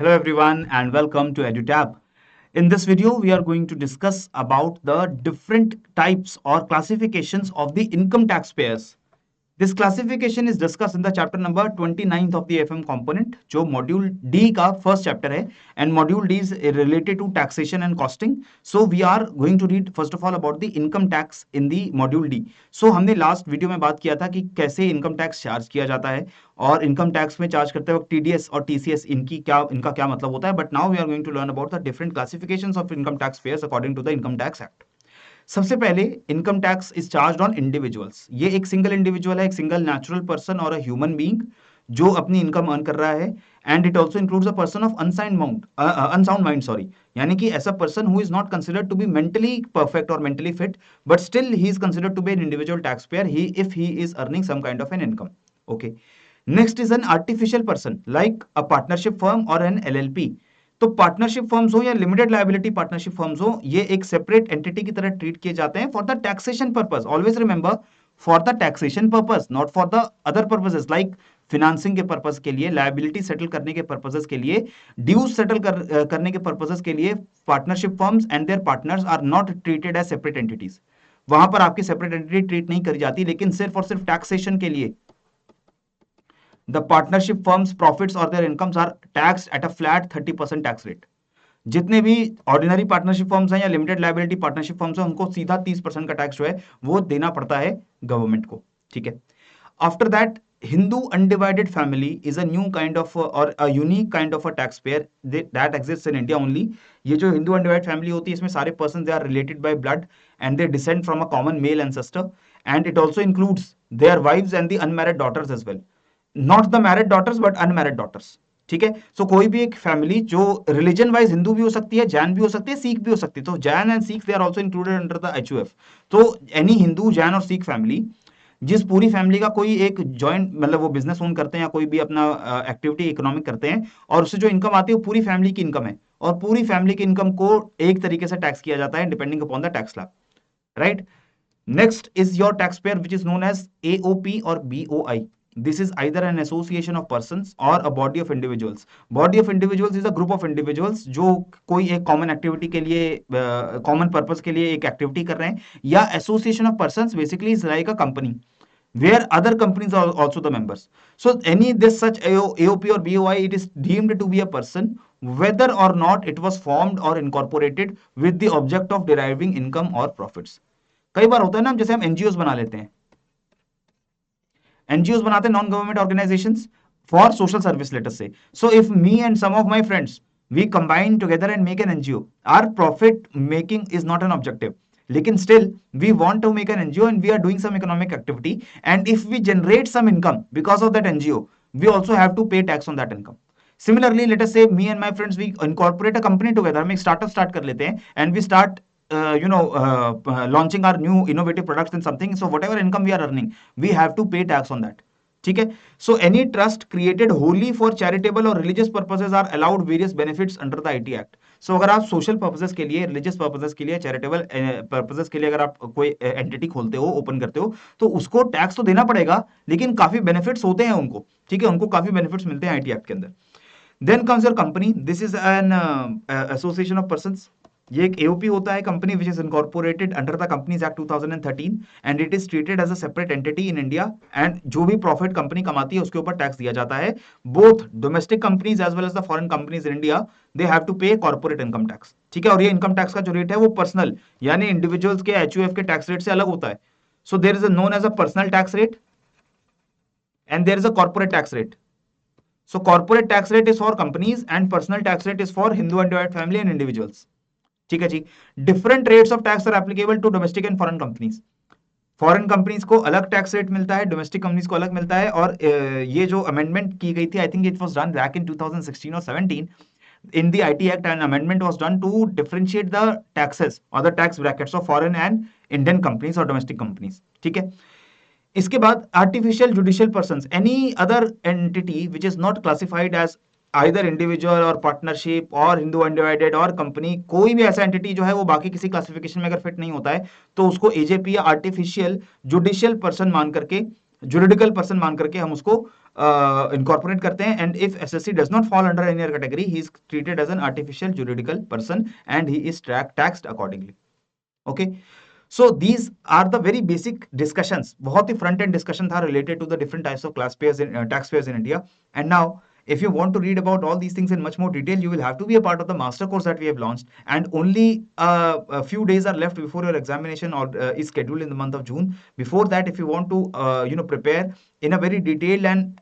Hello everyone and welcome to EduTab. In this video, we are going to discuss about the different types or classifications of the income taxpayers. This classification is discussed in the chapter number 29th of the FM component, जो module D का first chapter है and module D is related to taxation and costing. So we are going to read first of all about the income tax in the module D. So हमने last video में बात किया था कि कैसे income tax charge किया जाता है और इनकम टैक्स में चार्ज करते वक्त टीडीएस और टीसीएस इनका क्या मतलब होता है. But now we are going to learn about the different classifications of income tax payers according to the income tax act. सबसे पहले income tax is charge on individuals. ये एक सिंगल इंडिविजुअल है, एक सिंगल नेचुरल पर्सन और a human being जो अपनी income earn कर रहा है. And it also includes a person of unsound mind, sorry, यानी कि ऐसा person who is not considered to be mentally perfect और mentally fit, but still he is considered to be an individual tax payer he if he is earning some kind of an income. Okay. Next is an artificial person like a partnership firm और an LLP. तो partnership firms हो या limited liability partnership firms हो, ये एक separate entity की तरह treat किए जाते हैं for the taxation purpose. Always remember, for the taxation purpose, not for the other purposes like financing के पर्पस के लिए, लायबिलिटी सेटल करने के पर्पसेस के लिए, ड्यूज सेटल करने के पर्पसेस के लिए. Partnership firms and their partners are not treated as separate entities. वहां पर आपकी सेपरेट एंटिटी ट्रीट नहीं करी जाती, लेकिन सिर्फ और सिर्फ टैक्सेशन के लिए the partnership firms profits or their incomes are taxed at a flat 30% tax rate. जितने भी ऑर्डिनरी पार्टनरशिप फर्म्स हैं या लिमिटेड लायबिलिटी पार्टनरशिप फर्म्स हैं, उनको सीधा 30% का टैक्स जो है वो देना पड़ता है गवर्नमेंट को. ठीक है. After that, Hindu undivided family is a new kind of और a unique kind of a tax payer that exists in India only. ये जो हिंदू अनडिवाइडेड फैमिली होती है, इसमें सारे person they are related by blood and they descend from a common male ancestor, and it also includes their wives and the unmarried daughters as well. Not the married daughters but unmarried daughters. ठीक है. सो कोई भी एक family जो religion wise Hindu भी हो सकती है, जैन भी हो सकती है, सिख भी हो सकती है. तो Jain and Sikh they are also included under the HUF. तो एनी हिंदू, जैन और सिख फैमिली, जिस पूरी फैमिली का कोई एक जॉइंट मतलब वो बिजनेस ओन करते हैं या कोई भी अपना एक्टिविटी इकोनॉमिक करते हैं और उससे जो इनकम आती है वो पूरी फैमिली की इनकम है, और पूरी फैमिली की इनकम को एक तरीके से टैक्स किया जाता है depending upon the tax slab. Right. Next is your taxpayer which is known as AOP or BOI. This is either an association of persons or a body of individuals. Body of individuals is a group of individuals जो कोई एक common activity के लिए common purpose के लिए एक activity कर रहे हैं, या association of persons basically is like a company where other companies are also the members. So any this such AOP or BOI, it is deemed to be a person whether or not it was formed or incorporated with the object of deriving income or profits. कई बार होता है ना, जैसे हम NGO बना लेते हैं, NGO बनाते हैं, non government organisations for social service, later से. So if me and some of my friends we combine together and make an NGO, our profit making is not an objective, लेकिन still we want to make an NGO and we are doing some economic activity, and if we generate some income because of that NGO, we also have to pay tax on that income. Similarly, let us say me and my friends, we incorporate a company together, हम एक startup start कर लेते हैं and we start launching our new innovative products and something. So whatever income we are earning, we have to pay tax on that. ठीक है. So any trust created wholly for charitable or religious purposes are allowed various benefits under the IT Act. So अगर आप social purposes के लिए, religious purposes के लिए, charitable purposes के लिए अगर आप कोई एंटिटी खोलते हो, ओपन करते हो, तो उसको टैक्स तो देना पड़ेगा, लेकिन काफी बेनिफिट्स होते हैं उनको. ठीक है. उनको काफी बेनिफिट्स मिलते हैं आईटी एक्ट के अंदर. Then comes your company. This is an association of persons. ये एक एओपी होता है, company which is incorporated under the companies act 2013, and it is treated as a separate entity in India, and जो भी profit company कमाती है उसके ऊपर टैक्स दिया जाता है. Both domestic companies as well as the foreign companies in India, they have to pay corporate income tax. ठीक है. और ये इनकम टैक्स का जो रेट है वो पर्सनल यानी इंडिविजुअल्स के एचयूएफ के टैक्स रेट से अलग होता है. So there is a known as a personal tax rate and there is a corporate tax rate. So corporate tax rate is for companies and personal tax rate is for Hindu undivided family and individuals. ठीक है जी. Different rates of tax are applicable to domestic and foreign companies. Foreign companies को अलग tax rate मिलता है, domestic companies को अलग मिलता है. और ये जो अमेंडमेंट की गई थी, I think it was done back in 2016 or 17 in the IT Act, an amendment was done to differentiate the taxes or the tax brackets of foreign and Indian companies or domestic companies. ठीक है. इसके बाद artificial judicial persons, any other entity which is not classified as either individual और partnership और Hindu undivided और company, कोई भी ऐसा एंटिटी जो है वो बाकी किसी क्लासिफिकेशन में अगर फिट नहीं होता है, तो उसको एजेपी या आर्टिफिशियल जुडिशियल पर्सन मान करके, जुरिडिकल पर्सन मान करके हम उसको incorporate करते हैं, and if SSC does not fall under any other category, he is treated as an artificial juridical person and he is taxed accordingly. Okay, so these are the very basic discussions. बहुत ही front end discussion था related to the different types of taxpayers in India. And now if you want to read about all these things in much more detail, you will have to be a part of the master course that we have launched, and only a few days are left before your examination or is scheduled in the month of June. Before that, if you want to prepare in a very detailed and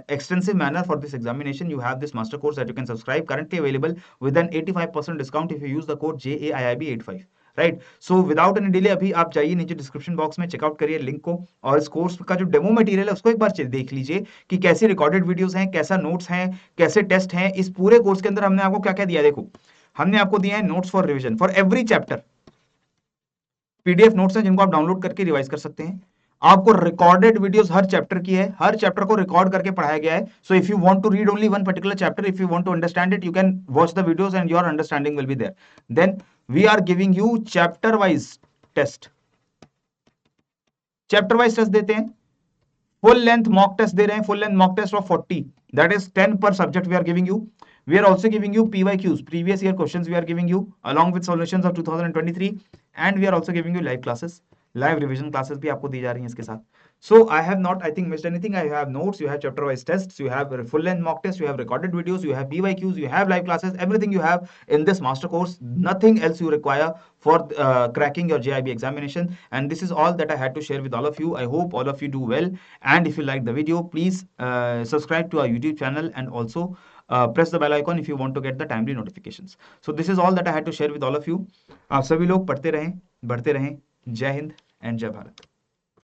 extensive manner for this examination, you have this master course that you can subscribe, currently available with an 85% discount if you use the code JAIIB85. Right, so without any delay अभी आप जाइए नीचे description box में, checkout करिए link को, और इस course का जो डेमो मटेरियल है उसको एक बार देख लीजिए कि कैसे रिकॉर्डेड वीडियोस हैं, कैसा नोट्स हैं, कैसे टेस्ट हैं। इस पूरे कोर्स के अंदर हमने आपको क्या क्या दिया, देखो हमने आपको दिया है notes for revision for every chapter, PDF notes हैं जिनको आप डाउनलोड करके रिवाइज कर सकते हैं। आपको रिकॉर्डेड वीडियोस हर चैप्टर की है, हर चैप्टर को रिकॉर्ड करके पढ़ाया गया है। So if you want to read only one particular chapter, if you want to understand it, you can watch the videos and your understanding will be there. Then we are giving you chapter wise test, chapter wise test देते हैं, full length mock test दे रहे हैं, full length mock test of 40, that is 10 per subject we are giving you. We are also giving you PYQs, previous year questions we are giving you along with solutions of 2023, and we are also giving you live classes, live revision classes भी आपको दी जा रही हैं इसके साथ. So I have not, I think, missed anything. I have notes, you have chapter wise tests, you have full length mock tests, you have recorded videos, you have PYQs, you have live classes, everything you have in this master course. Nothing else you require for cracking your JIB examination. And this is all that I had to share with all of you. I hope all of you do well. And if you like the video, please subscribe to our YouTube channel, and also press the bell icon if you want to get the timely notifications. So this is all that I had to share with all of you. आप सभी लोग पढ़ते रहें, बढ़ते रहें। जय Hind and जय भारत।